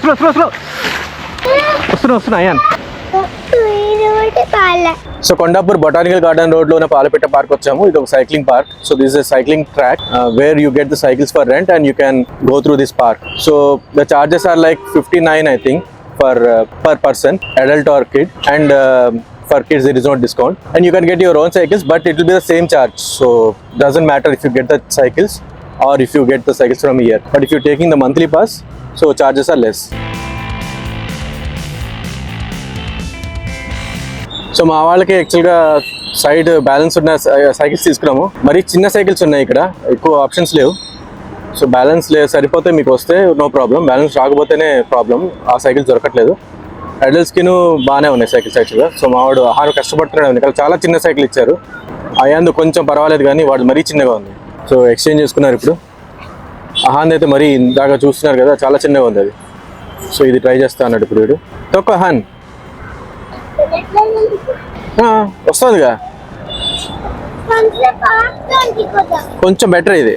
Slow వస్తున్నా Ayaan. So Kondapur botanical garden road లో ఉన్న పాలపిట్ట పార్క్ వచ్చాము. ఇది ఒక cycling park. So this is cycling track where you get the cycles for rent and you can go through this park. So the charges are like 59 I think per person, adult or kid, and for kids there is no discount and you can get your own cycles, but it will be the same charge. So doesn't matter if you get the cycles or if you get the cycles from here, but if you're taking the monthly pass, so charges are less. So మా వాళ్ళకి యాక్చువల్గా side balance ఉన్న cycles తీసుకున్నాము. మరి చిన్న cycles ఉన్నాయి, ఇక్కడ ఎక్కువ ఆప్షన్స్ లేవు. సో బ్యాలెన్స్ సరిపోతే మీకు వస్తే నో ప్రాబ్లం, బ్యాలెన్స్ రాకపోతేనే ప్రాబ్లం. ఆ సైకిల్స్ దొరకట్లేదు. అడల్ట్స్కిను బాగానే ఉన్నాయి సైకిల్స్ యాక్చువల్గా. సో మా వాడు ఆహారం కష్టపడుతున్నాడు. ఇక్కడ చాలా చిన్న సైకిల్ ఇచ్చారు. అయాందు కొంచెం పర్వాలేదు, కానీ వాడు మరీ చిన్నగా ఉంది. సో ఎక్స్చేంజ్ చేసుకున్నారు ఇప్పుడు. అహాన్ అయితే మరీ ఇందాక చూస్తున్నారు కదా, చాలా చిన్నగా ఉంది అది. సో ఇది ట్రై చేస్తా అన్నాడు ఇప్పుడు వీడు. తక్కువ అహాన్ వస్తుందిగా, కొంచెం బెటర్ ఇది.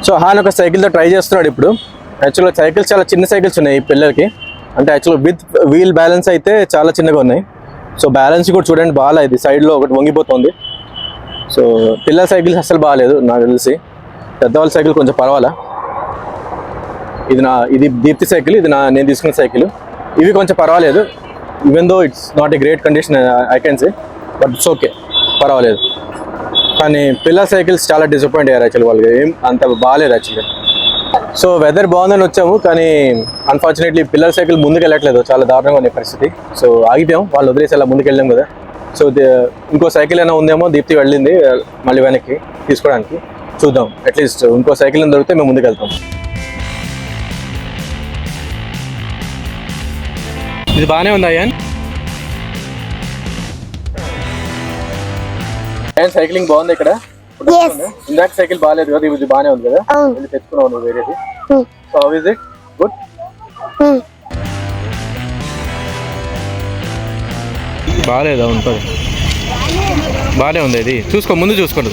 సో హాన్ ఒక సైకిల్తో ట్రై చేస్తున్నాడు ఇప్పుడు. యాక్చువల్గా సైకిల్స్ చాలా చిన్న సైకిల్స్ ఉన్నాయి పిల్లలకి. అంటే యాక్చువల్గా విత్ వీల్ బ్యాలెన్స్ అయితే చాలా చిన్నగా ఉన్నాయి. సో బ్యాలెన్స్ కూడా చూడండి బాగా, ఇది సైడ్లో ఒకటి వంగిపోతుంది. సో పిల్లల సైకిల్స్ అస్సలు బాగాలేదు నాకు తెలిసి. పెద్దవాళ్ళ సైకిల్ కొంచెం పర్వాలా. ఇది దీప్తి సైకిల్, ఇది నేను తీసుకున్న సైకిల్. ఇవి కొంచెం పర్వాలేదు, even though it's not a great condition I can say, but it's okay, పర్వాలేదు. కానీ పిల్లల సైకిల్స్ చాలా డిసప్పాయింట్ అయ్యారు యాక్చువల్. వాళ్ళకి ఏం అంత బాగాలేదు యాక్చువల్గా. సో వెదర్ బాగుందని వచ్చాము, కానీ అన్ఫార్చునేట్లీ పిల్లల సైకిల్ ముందుకు వెళ్ళట్లేదు. చాలా దారుణంగా ఉన్న పరిస్థితి. సో ఆగిపోయాం, వాళ్ళు వదిలేసి అలా ముందుకు వెళ్ళాం కదా. సో ఇంకో సైకిల్ అయినా ఉందేమో, దీప్తి వెళ్ళింది మళ్ళీ వెనక్కి తీసుకోవడానికి. చూద్దాం, అట్లీస్ట్ ఇంకో సైకిల్ దొరికితే మేము ముందుకు వెళ్తాం. ఇది బాగానే ఉంది అయ్యాన్. సైక్లింగ్ బాగుంది ఇక్కడ. ఇందాక సైకిల్ బాగాలేదు కదా, ఇది బాగానే ఉంది కదా. ఇది తెచ్చుకున్నావు నువ్వు వేరేది. So how is it? Good. బాగాలేదా? ఉంటుంది, బాగానే ఉంది. ఇది చూసుకో, ముందు చూసుకోండి.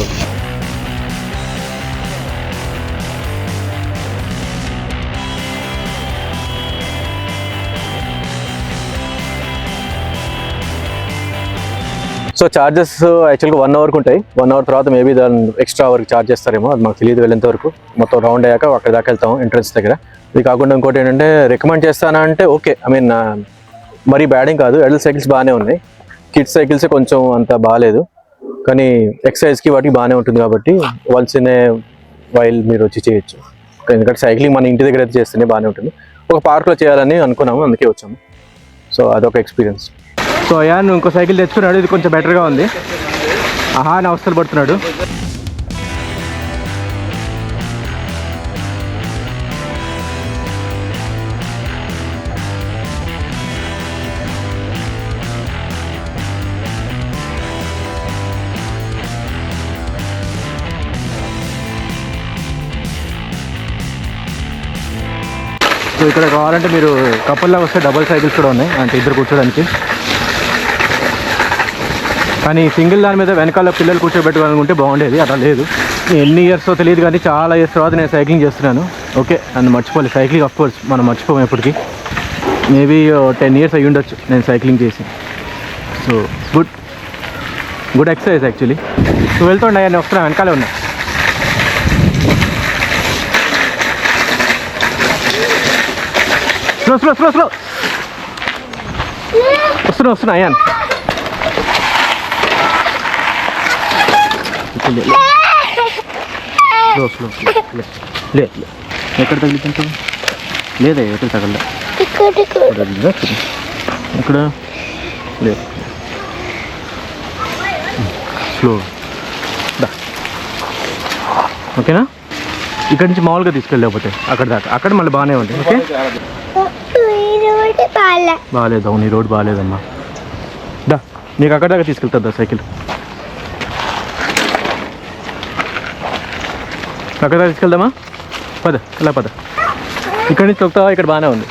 సో చార్జెస్ యాక్చువల్గా 1 అవర్కి ఉంటాయి. 1 అవర్ తర్వాత మేబీ దాన్ని ఎక్స్ట్రా అవర్కి ఛార్జ్ చేస్తారేమో, అది మాకు తెలియదు. వెళ్ళేంత వరకు మొత్తం రౌండ్ అయ్యాక అక్కడ దాకా వెళ్తాం ఎంట్రన్స్ దగ్గర. ఇది కాకుండా ఇంకోటి ఏంటంటే, రికమెండ్ చేస్తానా అంటే ఓకే, ఐ మీన్ మరీ బ్యాడింగ్ కాదు. అడల్ట్ సైకిల్స్ బాగానే ఉన్నాయి, కిడ్స్ సైకిల్సే కొంచెం అంత బాగాలేదు. కానీ ఎక్సర్సైజ్కి వాటికి బాగానే ఉంటుంది కాబట్టి వన్స్ ఇన్ ఏ వైల్ మీరు వచ్చి చేయొచ్చు. ఎందుకంటే సైక్లింగ్ మన ఇంటి దగ్గర అయితే చేస్తేనే బాగానే ఉంటుంది. ఒక పార్క్లో చేయాలని అనుకున్నాము, అందుకే వచ్చాము. సో అదొక ఎక్స్పీరియన్స్. సో అయాన్ ఇంకో సైకిల్ తెచ్చుకున్నాడు, ఇది కొంచెం బెటర్గా ఉంది. అహాన్ అవస్థలు పడుతున్నాడు. సో ఇక్కడ కావాలంటే మీరు కపుల్లా వస్తే డబుల్ సైకిల్స్ కూడా ఉన్నాయి, అంటే ఇద్దరు కూర్చోడానికి. కానీ సింగిల్ దాని మీద వెనకాల పిల్లలు కూర్చోబెట్టుకోవాలనుకుంటే బాగుండేది, అలా లేదు. ఎన్ని ఇయర్స్తో తెలియదు, కానీ చాలా ఇయర్స్ తర్వాత నేను సైక్లింగ్ చేస్తున్నాను. ఓకే, నన్ను మర్చిపోలేదు. సైక్లింగ్ ఆఫ్ కోర్స్ మనం మర్చిపోము ఎప్పటికీ. మేబీ 10 years అయ్యి ఉండొచ్చు నేను సైక్లింగ్ చేసి. So good exercise actually. So వెళ్తుండే నేను వస్తున్నా, వెనకాలే ఉన్నా. స్లో వస్తున్నా అయాన్. స్లో లే. ఎక్కడ తగిలించు? లేదా ఎక్కడ తగలదా? ఇక్కడ లేదు. స్లో ఓకేనా? ఇక్కడ నుంచి మామూలుగా తీసుకెళ్ళకపోతే అక్కడ దాకా, అక్కడ మళ్ళీ బాగానే ఉంది. ఓకే, బాగాలేదు. అవును, ఈ రోడ్ బాగాలేదమ్మా. దా, నీకు అక్కడ దాకా తీసుకెళ్తుందా సైకిల్? అక్కడ దాకా తీసుకెళ్దామా? పద, ఇలా పద. ఇక్కడ నుంచి తొక్కుతావా? ఇక్కడ బాగానే ఉంది.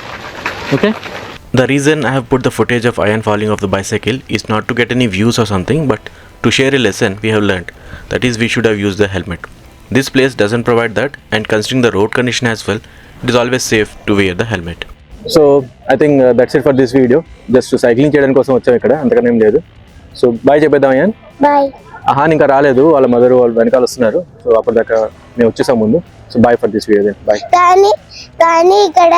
Okay. The reason I have put the footage of Ayan falling off the bicycle is not to get any views or something, but to share a lesson we have learned. That is, we should have used the helmet. This place doesn't provide that, and considering the road condition as well, it is always safe to wear the helmet. So I think that's it for this video. Just cycling చేయడానికి కోసం వచ్చాం ఇక్కడ, అంతకన్నా ఏం లేదు. So bye చెప్పేద్దాం Ayaan. Bye. Ahan ఇంకా రాలేదు, వాళ్ళ మదర్ వాళ్ళు వెనకాల వస్తున్నారు. సో అప్పటిదాకా మేము వచ్చేసాం ముందు. So bye for this video. Bye. కానీ ఇక్కడ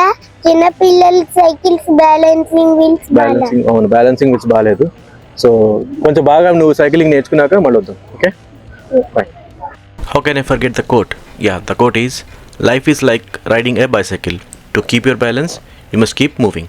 చిన్న పిల్లల సైకిల్స్ బ్యాలెన్సింగ్ వీల్స్ అవును, బ్యాలెన్సింగ్ విల్స్ బాగాలేదు. సో కొంచెం బాగా నువ్వు సైక్లింగ్ నేర్చుకున్నాక మళ్ళీ వద్దాం. Okay, bye. How can I forget the quote? Yeah, the quote is, life is like riding a bicycle. To keep your balance, you must keep moving.